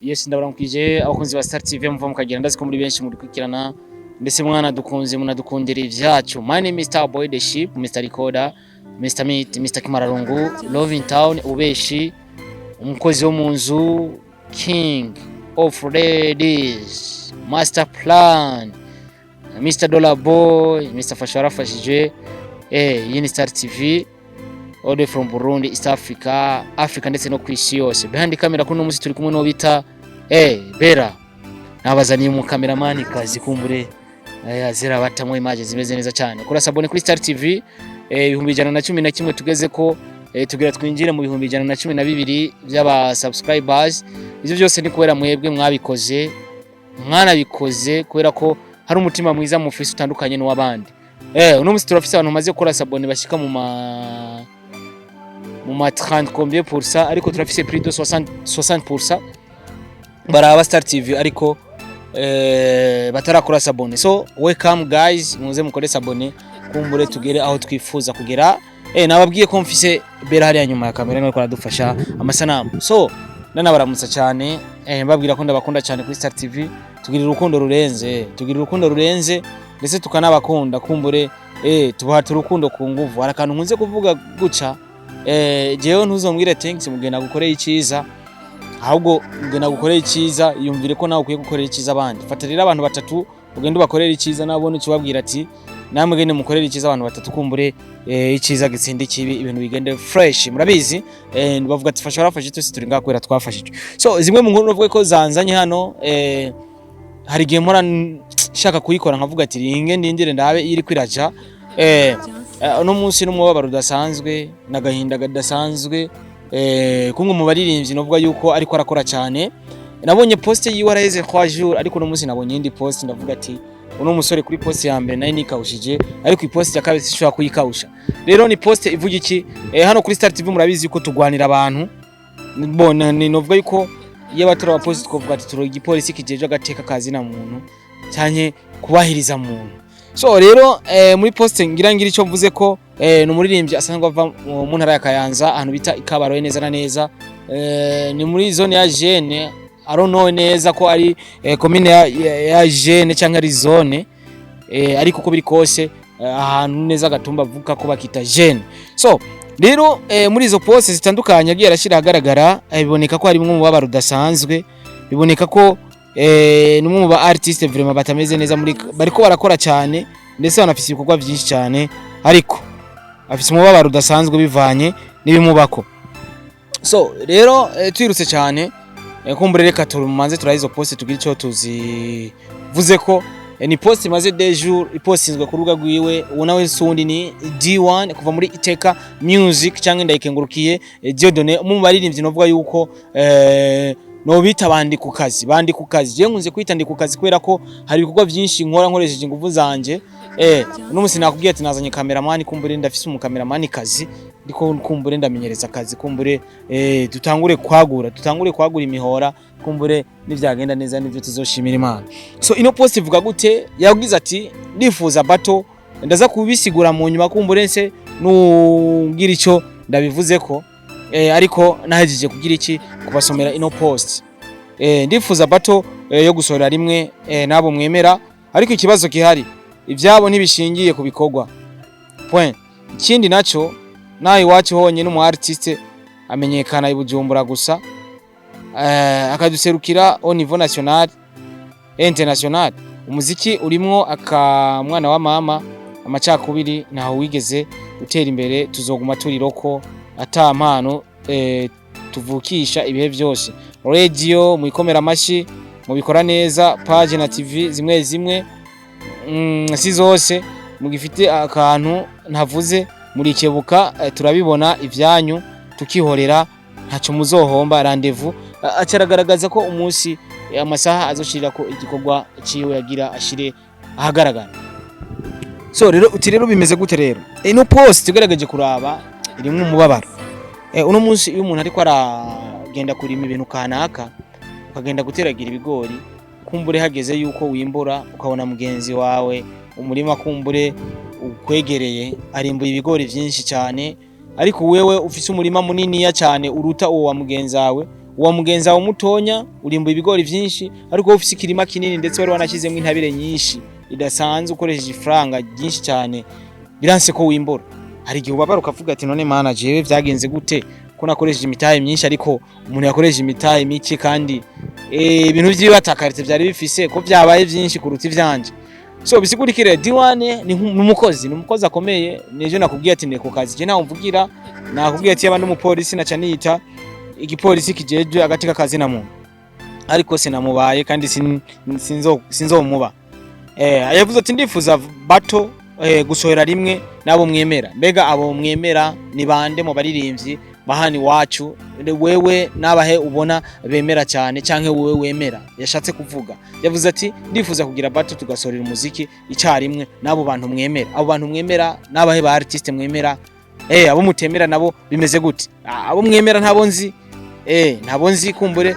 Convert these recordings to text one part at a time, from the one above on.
Yes ndabaramukije abakunzi ba Star TV muva mukagenda ndazi ko muri benshi mudukurikirana ndetse mwana dukunze munadukundira ivyacu. My name is Star Boy the Ship, Mr Recorder, Mr Meat, Mr Kimararungu, Love in Town, ubeshi, umukozi wo munzu, King of Ladies, Master Plan, Mr Dollar Boy, Mr Fashara Fashije, iyi ni Star TV. All the way from Burundi, East Africa, Africa ndetse no kwisi yose. Behind camera kuno musi turi kumwe no bita Bera. Nabazaniye mu cameraman kazi kumbure azira batamwe image zimeze neza cyane. Kora sabone kuri Star TV 1111 tugeze ko tugira twinjire mu 1112 by'aba subscribers. Ivyo byose ni kubera mwebwe mwabikoze. Mwana bikoze kubera ko hari umutima mwiza mu fisi utandukanye n'uwabandi. Uno musi turafise abantu maze gukora sabone bashika mu ma 30 combien pour ça ariko turafise prix de 60% baraba Star TV ariko batarakora sabone. So welcome guys, muze mukore sabone kumbure tugere aho twifuza kugera. Nababwiye ko mfise Bera hari nyuma ya kamera no kwaradufasha amasanamu. So nanabaramutsa cyane mbabwira ko ndabakunda cyane kuri Star TV. Tugirira urukundo rurenze ndetse tukanabakunda kumbure tubahata urukundo ku nguvu. Harakantu nkunze kuvuga guca jewe ntuzombwire thanks mugena gukoreye iciza, ahubwo mugena gukoreye iciza yumvire ko nawe ukwiye gukorera iciza abandi. Fatarira abantu batatu ugenda ubakorera iciza nabone ukibabwira ati namwe gene mukorera iciza abantu batatu kumbure iciza gitsindi kibi ibintu bigende fresh. Murabizi bavuga ati fasha warafashe twese turi ngakwera twafashije. So zimwe mu nkuru navuga ko zanzanye hano hari gihe mpora shaka kuyikora nkavuga ati ringe ndindire ndabe iri kwiraja no munsi n'umubabaro udasanzwe nagahinda gadasanzwe kumwe mu baririmbyi novuga yuko ariko arakora cyane. Nabonye post yiwe araheze 3 jours ariko no munsi nabonye indi post ndavuga ati uno musore kuri post ya mbere nayo nikawushije ariko i post ya kabiri sishobora kuyikawusha. Rero ni post ivuga iki hano kuri Star TV murabizi yuko tugwanira abantu bona ni novuga yuko iyo batora wa post twovuga ati turo igipolisi kijeje agateka kazi na muntu cyane kubahiriza muntu. So rero muri post ngira ico mvuze ko no muririmbyi asanzwe ava mu ntara ya Kayanza ahantu bita Ikabaroye neza na neza ni muri zone ya Jene arono neza ko ari commune ya Jene cyangwa ari zone ariko ko biri kose ahantu neza gatumba vuka ko bakita Jene. So rero muri izo post zitandukanye agiye arashira hagaragara biboneka ko hari mu babaro udasanzwe, biboneka ko numwe mu ba artiste vraiment batameze neza muri bariko barakora cyane ndetse banafise ibikorwa byinshi cyane ariko afise umubabaro udasanzwe bivanye n'ibimubako. So rero twirutse cyane kumbure reka turumanze turayizo post tugira ico tuzivuze ko ni post imaze 2 jours ipostinzwe ku rubuga rwiwe. Ubona we sundi ni D1 kuva muri Iteka Music cyangwa ndayikengurukiye Dieudonné mu baririmbyi novuga yuko no bita bandi ku kazi je nkunze kwita ndi ku kazi kubera ko hari ibikorwa byinshi nkora nkoresheje ingufu zanje. No musi nakubwiye ati nazanye cameraman kumbure ndafise umu cameraman kazi ndiko kumbure ndamenyereza kazi kumbure dutangure kwagura imihora kumbure nivyagenda neza nivyo tuzoshimira Imana. So ino post ivuga gute? Yagize ati ndifuza bato ndaza kubisigura mu nyuma kumbure nse nugira ico ndabivuze ko ariko nahejeje kugira iki kubasomera ino post. Ndifuza bato yo gusorera rimwe nabo mwemera ariko ikibazo gihari ivyabo ntibishingiye ku bikorwa. Point. Ikindi naco nayi wacu honye n'umu artiste amenyekana ibujumbura gusa akaduserukira au niveau national international. Umuziki urimwo akamwana wa mama amacakubiri naho wigeze utera imbere tuzoguma turiroko ata mpano tuvukisha ibihe byose. Radio muikomera amashi mubikora neza, page na TV zimwe si zose mugifite akantu ntavuze muri kebuka turabibona ivyanyu tukihorera ntaco muzohomba. Rendez-vous acaragaragaza ko umunsi amasaha azoshirira ko igikorwa ciwe yagira ashire ahagaragara. So rero uti rero bimeze gute rero ino post tugaragaje kuraba irimwe umubabaro. Uno munsi iyo umuntu ariko aragenda kurima ibintu kanaka ukagenda guteragira ibigori kumbure hageze yuko wimbura ukabona mugenzi wawe umurima kumbure ukwegereye arimbuye ibigori byinshi cyane ariko wewe ufise umurima munini ya cyane uruta uwo wa mugenzi wawe uwa mugenzi wawe mutonya urimbuye ibigori vyinshi ariko ufise ikirima kinini ndetse wari wanashizemo intabire nyinshi idasanzwe ukoresheje ifaranga ryinshi cyane biranse ko wimbura. Hari igihe ubabara ukavuga ati none mana jewe vyagenze gute ko nakoresheje imitahe myinshi ariko umuntu yakoresheje imitahe mike kandi ibintu vy'ibatakarite vyari bifise ko vyabaye vyinshi kuruta ivyanje. So bisigurikire D1 ni umukozi akomeye. Neje nakubwiye ati ne ku kazi je naho mvugira nakubwiye ati yaba n'umupolisi naca niyita igipolisi kijeje agatika kazi na muntu ariko sinamubaye kandi sinzomuba. Yavuze ati ndifuza bato gusohora rimwe nabo mwemera. Mbega abo mwemera ni bande mu baririmbyi bahani wacu wewe nabahe ubona bemera cyane canke wewe wemera yashatse kuvuga. Yavuze ati ndifuza kugira bato tugasorera umuziki icyarimwe nabo bantu mwemera. Abo bantu mwemera nabahe ba artiste mwemera. Abo mutemera nabo bimeze gute? Abo mwemera ntabo nzi ntabo nzi kumbure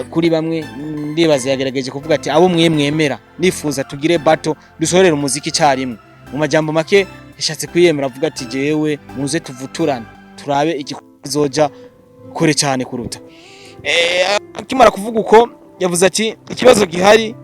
kuri bamwe ndibaza yagerageje kuvuga ati abo mwemera nifuza tugire bato dusorera umuziki icyarimwe. Mu majambo make yashatse kwiyemera avuga ati jewe muze tuvuturane turabe ikizoja kure cyane kuruta. Akimara kuvuga uko yavuze ati ikibazo gihari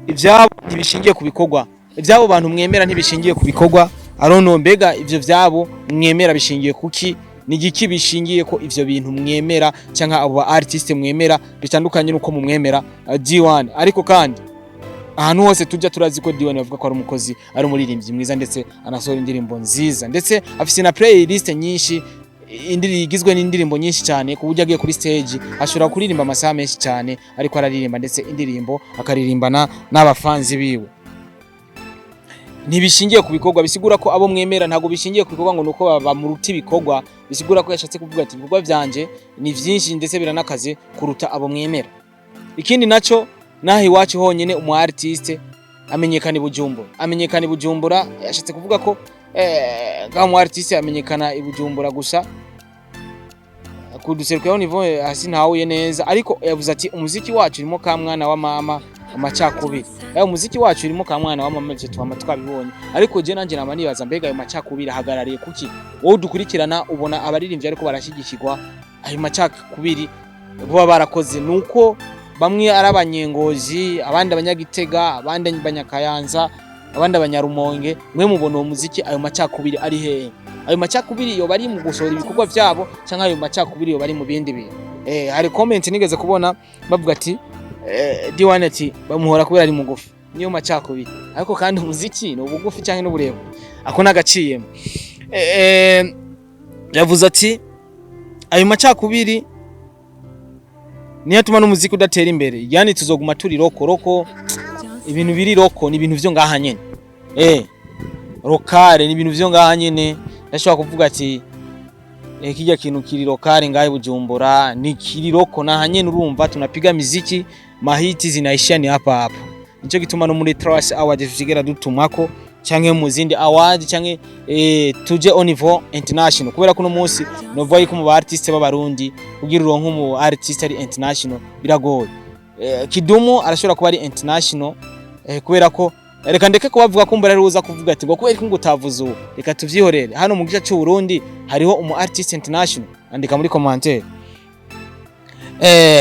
ivyabo ntibishingiye ku bikorwa. Ivyabo bantu mwemera ntibishingiye ku bikorwa. Arono mbega ivyo vyabo mwemera bishingiye kuki? Ni giki bishingiye ko ivyo bintu mwemera cyangwa abo artiste mwemera bitandukanye nuko mu mwemera D1. Ariko kandi ahantu hose tujya turazi ko D1 bavuga ko ari umukozi ari umuririmbyi mwiza ndetse anasohora indirimbo nziza ndetse afise na playlist nyinshi igizwe n'indirimbo nyinshi cyane ku buryo agiye kuri stage ashobora kuririmba amasaha menshi cyane ariko araririmba ndetse indirimbo akaririmbana n'abafanzi biwe. Ntibishingiye ku bikorwa. Bisigura ko abo mwemera ntago bishingiye ku bikorwa ngo nuko bamuruta ibikorwa. Bisigura ko yashatse kuvuga ati ibikorwa byanje ni vyinshi ndetse biranakaze kuruta abo mwemera. Ikindi naco naho iwacu honyene umu artiste amenyekana i Bujumbura yashatse kuvuga ko umu artiste amenyekana i Bujumbura gusa kuduseruka yo niveau hasi ntahuye neza. Ariko yavuze ati umuziki wacu urimo ka mwana wa mama amacakubiri. Umuziki wacu urimo ka mwana wa mama je twama twabibonye. Ariko je nanje nama nibaza mbega ayo macakubiri hagarariye kuki? Wowe dukurikirana ubona abaririmbyi ariko barashigikirwa ayo macakubiri bo barakoze nuko bamwe arabanyengozi abandi abanyagitega abandi abanyakayanza abandi abanyarumonge. Mwe mubona uwo muziki ayo macakubiri ari hehe? Ayo macakubiri yo bari mu gusohora ibikorwa vyabo cyangwa ayo macakubiri yo bari mu bindi bintu? Hari comment nigeze kubona bavuga ati D1 ati bamuhora kubera ari mugufi niyo macakubiri. Ariko kandi umuziki no ubugufi cyangwa n'uburebo ako nagaciyemo. Yavuze ati ayo macakubiri niyo atuma n'umuziki udatera imbere. Yani tuzoguma turi roko ibintu biri roko ni ibintu vyo ngaha nyene. Rokare ni ibintu vyo ngaha nyene. Ndashobora kuvuga ati kijya kintu kiri rokare ngahe Bujumbura ni kiri roko na nyene. Urumva tunapiga muziki mahiti zinaishia ni hapa. Nico gituma no muri Trash Award tujigera dutumako canke mu zindi award canke tuje au niveau international kubera kuno munsi novuga yuko mu artiste b'abarundi kugira uronka mu artiste ari international biragoye. Kidumu arashobora kuba ari international kubera ko reka ndeke ko bavuga ko mbara ruza kuvuga ati ngo kubera ko ngutavuze ubu reka tuvyihorere. Hano mu gice cy'u Burundi hariho umu artiste international. Andika muri commentaire.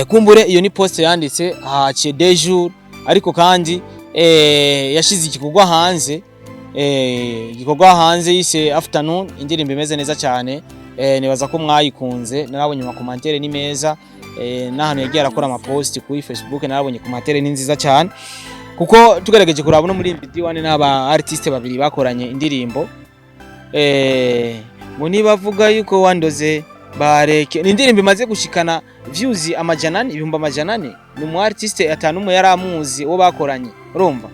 Kumbure iyo ni post yanditse haciye des jours ariko kandi yashize igikorwa hanze yise Afternoon. Indirimbo imeze neza cyane. Nibaza ko mwayikunze. Narabonye mu commentaire ni meza. N'ahantu yagiye arakora ama post kuri Facebook narabonye commentaire ni nziza cyane kuko tugerageje kuraba no muri D1 n'aba artiste babiri bakoranye indirimbo. Muni bavuga yuko wandoze bareke ni indirimbo imaze gushikana views ibihumbi amajana. Ni mu artiste atanu yaramuzi wo bakoranye. Urumva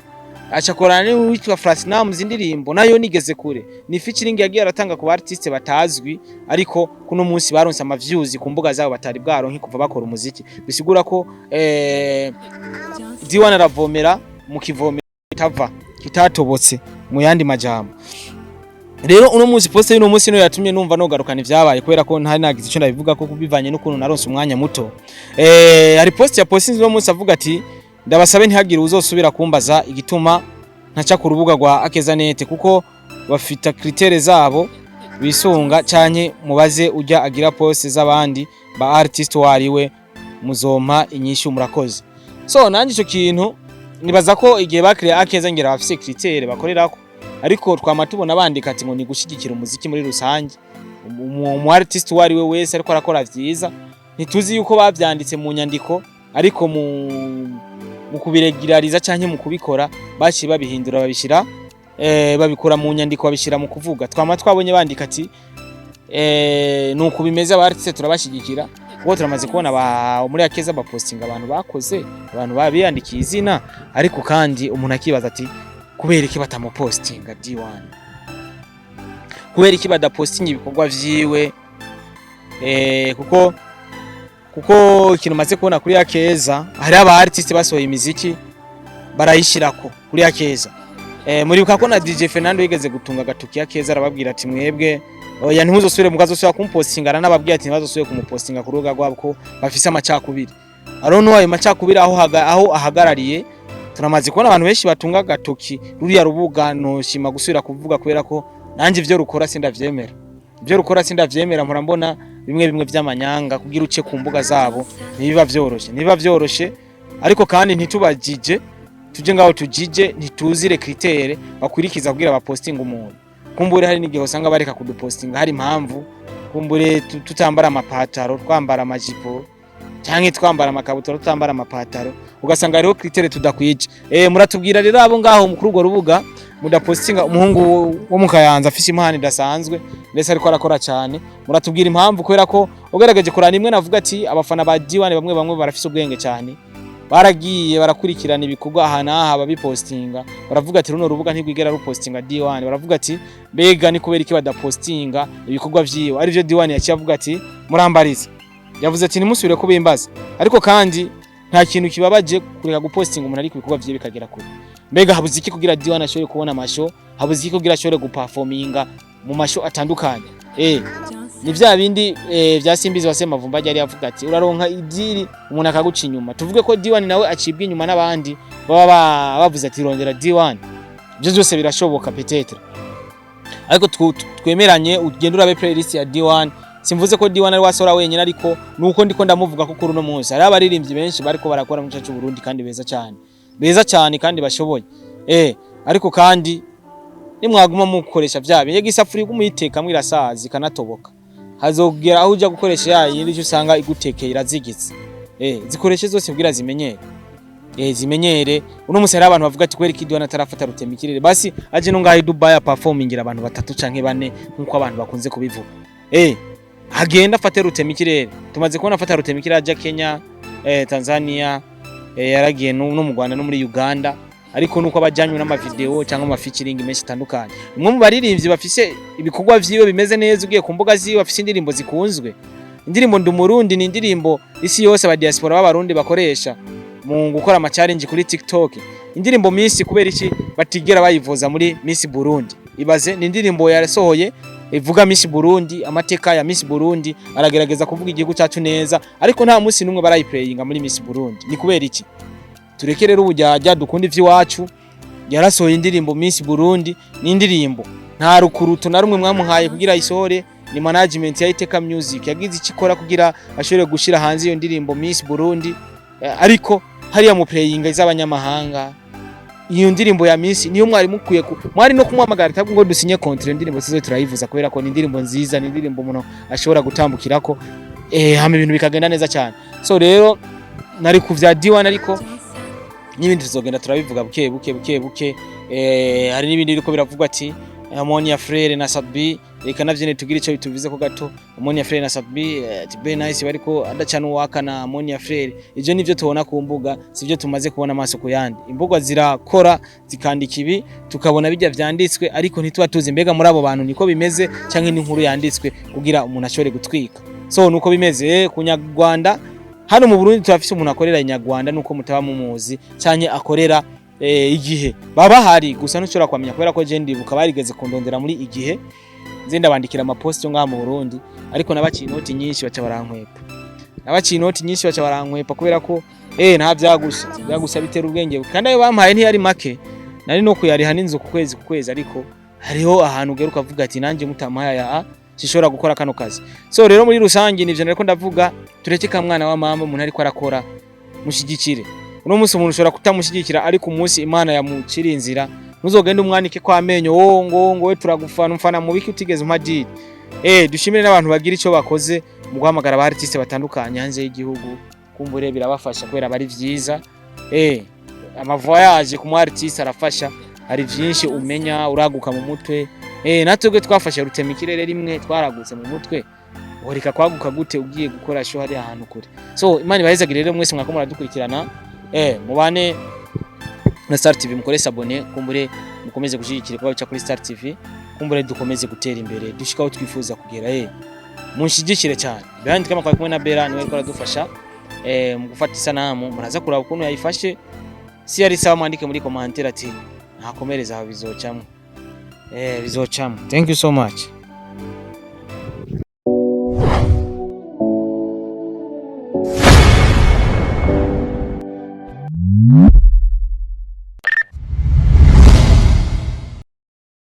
acakorana ni witwa Flashnam zindirimbo nayo nigeze kure. Ni featuring yagiye aratanga ku artiste batazwi ariko kuno munsi baronse ama views ku mbuga zabo batari bwaronki kuva bakora umuziki. Bisigura ko D1 aravomera mu kivomera kitatobotse mu yandi majambo. Rero uno munsi poste y'uno munsi no yatumye numva no garukana ivyabaye kubera ko ntari nagize ico ndabivuga ko kubivanye n'ukuntu naronse umwanya muto. Hari poste ya poste y'uno munsi avuga ati ndabasabe ntihagire uzosubira kumbaza igituma ntaca ku rubuga rwa Akezanet kuko bafita kritere zabo bisunga cyane mubaze ujya agira poste z'abandi ba artiste wariwe muzompa inyishu murakoze. So nanje ico kintu nibaza ko igihe bakiriye Akeza ngira bafise critère bakorerako, ariko twama tubona bandika ati ngo ni gushigikira umuziki muri rusange. Umu artist wari we wese ariko arakora vyiza, ntituzi yuko bavyanditse mu nyandiko, ariko mu kubiregirariza canke mu kubikora baci babihindura babishira babikora mu nyandiko babishira mu kuvuga. Twama twabonye bandika ati nuko bimeze aba artist turabashigikira. Ubwo turamaze kubona muri Akeza bapostinga abantu bakoze, abantu babiyandikiye izina, ariko kandi umuntu akibaza ati kubera iki batamupostinga D1, kubera iki badapostinga ibikorwa vyiwe. kuko ikintu maze kubona kuri Akeza hari aba artist basohoye imiziki barayishirako kuri Akeza. Muribuka ko na DJ Fernando yigeze gutunga gatuki Akeza arababwira ati mwebwe oya ntuzosubire mukazosubira kumpostinga, n'ababwiye ati ntibazosubire kumupostinga ku rubuga rwabo ko bafise amacakubiri. Aronno ayo macakubiri aho ahagarariye turamaze kubona abantu benshi batunga gatuki ruriya rubuga, no shima gusubira kuvuga kubera ko nanje ivyo rukora sindavyemera. Ivyo rukora sindavyemera, murambona bimwe vy'amanyanga kugira uce ku mbuga zabo nibiba vyoroshe, ariko kandi ntitubajije tuje ngaho tujije ntituzire critère bakwirikiza kugira bapostinga umuntu. Kumbure hari n'igihe usanga bareka kudupostinga hari impamvu, kumbure tutambara amapataro twambara amajipo cyangwa twambara amakabutura tutambara amapataro, ugasanga hariho critère tudakwije. Muratubwira rero abo ngaho mukuru urwo rubuga mudapostinga umuhungu wo mu Kayanza afise impano idasanzwe ndetse ariko arakora cyane. Muratubwira impamvu kubera ko ugerageje kurana imwe navuga ati abafana ba D1 bamwe barafise ubwenge cyane, baragiye barakurikirana ibikorwa aha babipostinga, baravuga ati runo rubuga ntigwigera rupostinga D1, baravuga ati mbega ni kubera iki badapostinga ibikorwa vyiwe. Ari byo D1 yaciye avuga ati murambarize, yavuze ati nimusubire kubimbaza, ariko kandi nta kintu kibabaje kureka gupostinga umuntu ariko ibikorwa vyiwe bikagera kure. Mbega habuze iki kugira D1 ashobore kubona amasho, habuze iki kugira ashobore guperforminga mu masho atandukanye. Ni vya bindi vya Simbizi wase Mavumba yari yavuga ati uraronka idiri umuntu akaguca inyuma. Tuvuge ko D1 nawe acibwa inyuma n'abandi baba bavuze ati rondera D1. Byo byose birashoboka peut-être, ariko twemeranye ugenda urabe playlist ya D1. Simvuze ko D1 ari wasora wenyine, ariko nuko ndiko ndamuvuga ko kuri no munsi hari abaririmbyi benshi bariko barakora mu gice cy'u Burundi kandi beza cyane kandi bashoboye. Ariko kandi nimwaguma mukoresha vyabe yegisafuri kumuyiteka mwirasazi kanatoboka, hazogera aho uja gukoresha yindi usanga igutekeye irazigize. Zikoreshe zose kugira zimenyere. Uno musera abantu bavuga ati kweri D1 atarafata rutemikirere, basi aje no ngaho Dubai performingira abantu 3 canke 4 nkuko abantu bakunze kubivuga. Agenda afate rutemikirere. Tumaze kubona afata rutemikirere aja Kenya, Tanzania, yaragiye no mu Rwanda no muri Uganda, ariko nuko abajanywe n'amavideo cyangwa amafeaturing menshi tandukanye. Umwe mu baririmbyi bafise ibikorwa vyiwe bimeze neza, ugiye ku mbuga ziwe bafise indirimbo zikunzwe. Indirimbo Ndumurundi ni indirimbo isi yose aba diaspora b'abarundi bakoresha mu gukora ama challenge kuri TikTok. Indirimbo Miss kubera iki batigera bayivuza muri Miss Burundi. Ibaze ni indirimbo yarasohoye ivuga Miss Burundi, amateka ya Miss Burundi, aragerageza kuvuga igihugu cyacu neza, ariko nta munsi numwe barayiplayinga muri Miss Burundi. Ni kubera iki? Tureke rero ubujyajya dukunda ivy'iwacu. Yarasohoye indirimbo Miss Burundi, ni indirimbo nta rukuruto na rumwe mwamuhaye kugira isohore. Ni management ya Iteka Music yagize ikikora kugira ashobore gushira hanze iyo ndirimbo Miss Burundi, ariko hariya mu playinga iz'abanyamahanga. Iyo ndirimbo ya Miss niyo mwari mukwiye mwari no kumwamagara tabwo ngo dusinye contre indirimbo sizo turayivuza kubera ko ni indirimbo nziza, ni indirimbo umuntu ashobora gutambukirako hama ibintu bikagenda neza cyane. So rero nari kuvya D1, ariko n'ibindi tuzogenda turabivuga buke. Hari n'ibindi biriko biravugwa ati Harmonia Frere na Sadbi, reka navyene tugira ico bituvize ko gato. Harmonia Frere na Sadbi ati be nice bariko adacana uwaka na Harmonia Frere. Ivyo nivyo tubona ku mbuga, sivyo tumaze kubona amaso ku yandi. Imbuga zirakora zikandika ibi tukabona bijya vyanditswe, ariko ntituba tuzi mbega muri abo bantu niko bimeze canke n'inkuru yanditswe kugira umuntu ashobore gutwika. So nuko bimeze ku Nyarwanda. Hano mu Burundi turafise umuntu akorera Inyarwanda nuko mutaba mumuzi canke akorera igihe baba hari gusa ntushobora kwamenya kubera ko je ndibuka barigeze kundondera muri igihe nzenda bandikira ama post ngaha mu Burundi, ariko nabaciye inoti nyinshi baca barankwepa kubera ko nta byagusa bitera ubwenge, kandi ayo bampaye ntiyari make, nari no kuyariha n'inzu ku kwezi, ariko hariho ahantu ugeruka avuga ati nanjye mutamaye sishobora gukora kano kazi. So rero muri rusangi nivyo nariko ndavuga, tureke ka mwana wa mama umuntu ariko arakora mushigikire. Uno munsi umuntu ushobora kutamushigikira ariko umunsi Imana yamucira inzira ntuzogende umwanike kwa amenyo ngo we turagufana umfana mu biki utigeze umadiri. Dushimire n'abantu bagira ico bakoze mu guhamagara aba artiste batandukanye hanze y'igihugu, kumbure birabafasha kubera bari vyiza. Ama voyage ku mu artiste arafasha, hari vyinshi umenya uraguka mu mutwe. Natwe twafashe rutema ikirere rimwe twaragutse mu mutwe, uhorika kwaguka gute ugiye gukora show hari ahantu kure. So Imana ibahezagire rero mwese mwako muradukurikirana, mubane na Star TV, mukore abone, kumbure mukomeze gushigikira kwa bica kuri Star TV, kumbure dukomeze gutera imbere dushikaho twifuza kugera. Munshigikire cyane. Bandi kama kwa kumwe na Bella niwe ariko aradufasha mu gufata isanamu, muraza kuraba ukuntu yayifashe. Si yari sawa, mwandike muri commentaire ati ntakomereza bizocamo. Bizocamo. Thank you so much.